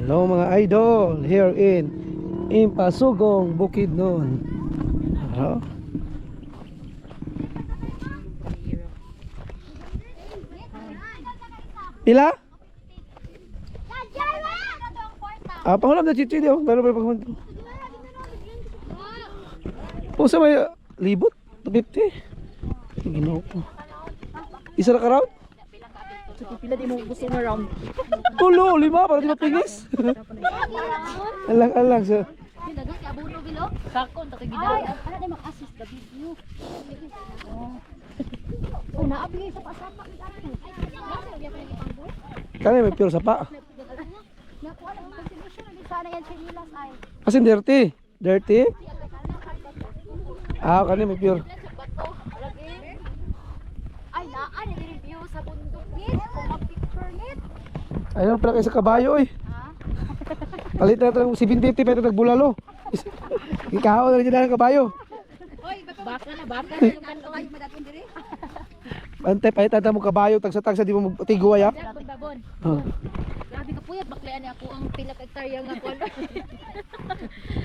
Hello mga idol, here in Impasugong, Bukidnon. Hello. Pila? Pangulam na chichi di ako. Pero pangulam. Kung sa may libot, 250. Ginoo ko. Isa na ka round? Pila di mo gusto na round. Tulo, 5 para di mapingis. Alang sa. Dagang ka abuno bilo. Sakon ta gidala. Ana di mag-assist ka video. Oh, naabigay sa pasapa ni ato. Kaya may pure sa pa. Nakuha lang contribution ni sana yan sinilas ay. Kasi dirty. Dirty? Kanya may pure. Ay, naan ni review sa bundok nit, kung mag-picture nit. Ayun pala kayo sa kabayo eh. Palit na ito ng 750 pero nagbulalo. Ikaw na rin dyan ng kabayo. Oy, baka na yung kanto kayo madatong diri. Bante, palit na mo kabayo, tagsa-tagsa di mo magtiguay ha. Babon. Oh. Grabe ka puyat, baklaan ako ang pila ka hektarya nga kon.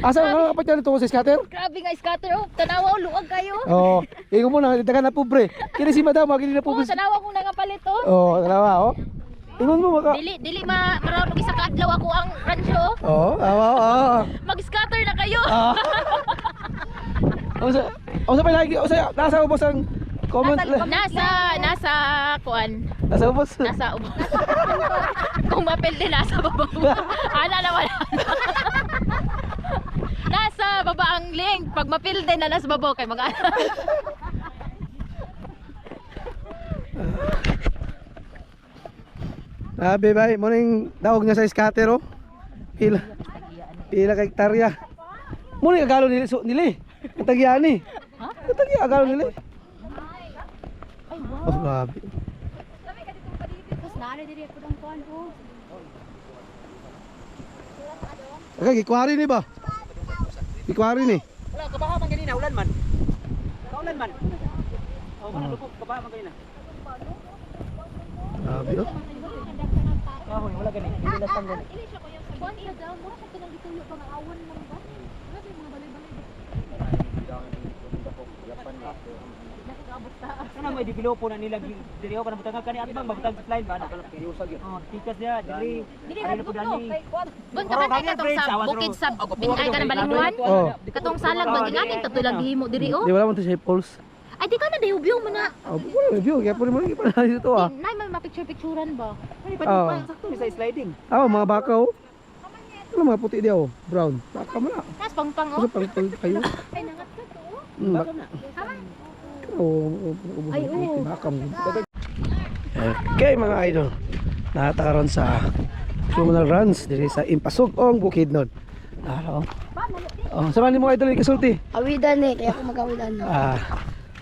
Asa nga kapag yan ito sa scatter? Grabe nga scatter oh, tanawa luwag kayo. Oo. Ingo mo na, dagan na pobre. Kini si madam, magiging na Oh, pobre. tanawa kong nangapalit oh. Oo, tanawa oh. Ingon mo maka. Dili maraw isa ka adlaw ako ang rancho. Oo, oo. Mag-scatter na kayo. Sa palagi, nasa ubos ang comment. Nasa kuan. Nasa ubos. Nasa ubos. Kung mapil din nasa baba. Ana naman. Nasa baba ang link. Pag mapil din na nasa baba kay mag-ana. Bye, morning daog niya sa scatter oh. Pila ka hektarya. Muna agalo nili. Katagyan ni. Ha? Katagyan agalo nili. Oh, grabe. Tapos naano diri ko dang kuan ko. Okay, gikwari ni ba? Gikwari ni. Wala, kabaha man ganina, ulan man. Kaulan man. Oh, mana lupok, kabaha man ganina. Grabe oh. Kahoy, wala gani. Hindi lasang gani. Ili siya ko yung kuan ila daw mo sa kanang gituyo pa nga awan man ba? Grabe mga balay-balay. Nakakaabot ta. Kana may developo na nila diri ako kanang butang kani atbang babutang sa slide ba na. Oh, tikas dia diri. Dili Ano na po dani? Bun ka man katong sa bukid sa binay ka ng balingwan. Oh. Katong salag bang ingani tatulang gihimo diri oh. Di wala mo to sa pulse. Ay di ka na dayubyo mo na. Oh, puro review, kaya puro mo lagi pa dito ah. Nay may mapicture-picturean ba? Ay, Oh. pa sakto sa sliding. Mga baka oh. Ano mga puti diya oh, brown. Baka mo na. Nas pang oh. Kasi pang kayo. Ay nangat ka to. Baka na. Ay, oo. Okay mga idol, natakaroon sa communal runs diri sa Impasugong, Bukidnon. Sa man mo idol ikasulti. Awidan eh, kaya ako mag-awidan.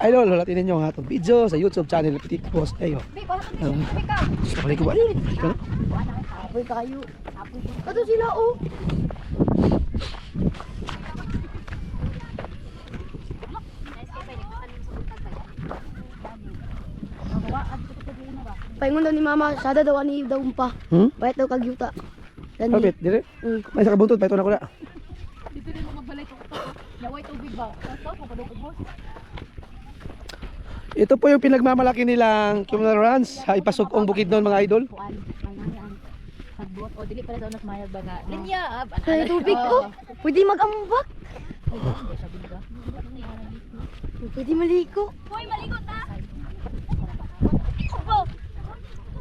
Idol, hulatin ninyo ang atong video sa YouTube channel Petit Boss Ayo. Balik ko ba? Apoy kayo. Kato sila oh. Paingon daw ni mama, sada daw ani daw pa. Bayat daw kag yuta. Kapit, dire. May sa kabuntod, paito na ko na. Dito din mo magbalay to. Yaway tubig ba? Tapos mo padukog mo. Ito po yung pinagmamalaki nilang communal runs sa Impasugong, Bukidnon mga idol. Kuan. Pagbuot o dili pala daw nas mayag ba nga. Linya. Ay, tubig ko. Pwede mag-ambak. Pwede maliko. Hoy, maligot na.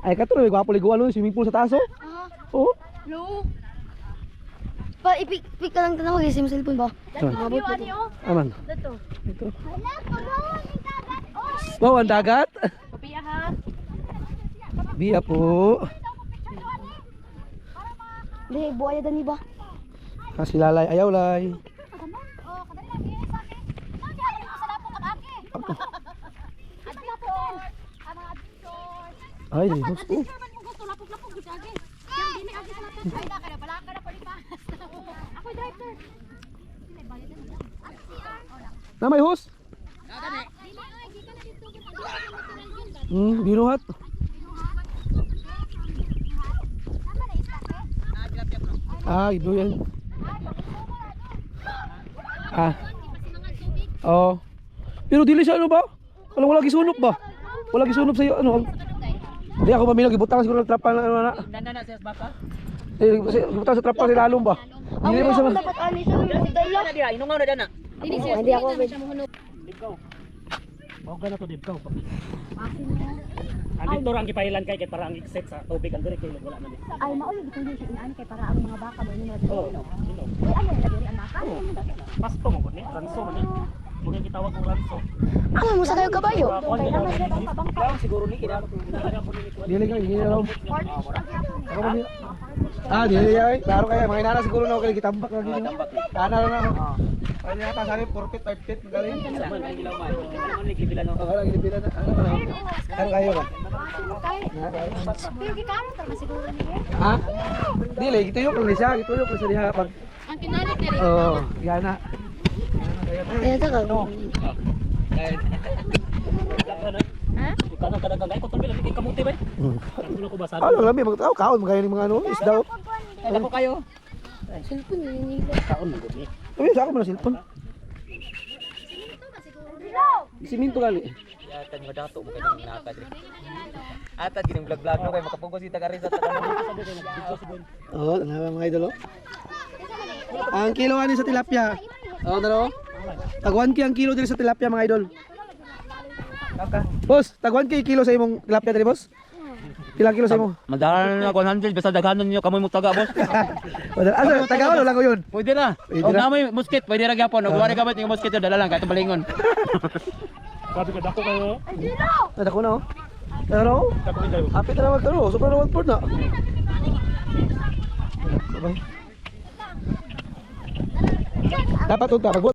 Ay, kato na may gwapo liguan nun, swimming pool sa taso. Oh. Hello. Pa ipik ka lang tanawag sa cellphone ba? Mabot mo to. Aman. Dito. Ito. Wow, ang dagat. Papiya ha. Biya po. Di buaya dani ba? Kasi lalay, ayaw lay. Ay, di gusto. Ako driver. Na may hose? Binuhat. Ah, ibo yan. Ah. Oo. Pero dili siya ano ba? Wala gisunop ba? Wala gisunop sa iyo ano? Di ako pamilya gibutang siguro ng trapa na ano na. Nana sa baka. Gibutang sa trapa si lalong ba? Dili ba sa Dapat ani sa sigdala. Dala dia, inungaw na dana. Hindi ako Hindi siya mahunog. Dibkaw. Mao gana to dibkaw. Ang dito ang gipailan kay para ang exit sa tubig ang diri kay wala man. Ay, mauli dito siya inaan kay para ang mga baka mo nila dito. Oh, Uy, ano yung diri anak? pasto mo ko ni ranso man. Muna gitawag ko ranso. Ano mo sa kayo kabayo? Siguro ni kina. dili ka dili raw. Ako ba niya? Ah, dili ay. Klaro kaya mga inana siguro na kay kitambak na dito. Ana na na. Ay niya ta sari 4 feet 5 feet magaling. Saman ang ilaw man. Ano ni kibila no. Ako lagi dipila na. Ano kayo ba? Pero gikamo ta masiguro niya. Ha? Dili gituyok lang siya, gituyok lang siya diha pag Ang kinalit diri. oh, yana. Ayan ta ka. Ha? Kana kada gagay ko tabi lagi kamuti ba? Ano ko basabi. Ano lang may mga kaon magaya ni mga ano, isda. Kada ko kayo. Cellphone ni nila. Kaon mo gud ni. Sabi sa ako man cellphone. Siminto gali. Ata mo dato mo kay naka diri. Ata gining vlog-vlog no kay makapugos ita kari sa tanan. Oh, nga mga idol. Ang kilo ani sa tilapia. Oh, dalo. Tagwan ki ang kilo diri sa tilapia mga idol. Boss, tagwan ki kilo sa imong tilapia diri, boss? Ilang kilo sa imo? Madalan na 100 basta daghanon niyo kamoy mo taga boss. Asa, tagawan lang ko yun. Pwede na. Pwede Og na. namoy musket, pwede ra gyapon. Og wari gamit yung musket dala lang kahit balingon. Sabi ko dako kayo. Nada ko na oh. Pero, apit na magkano, sobrang na wagport na. Dapat unta, pag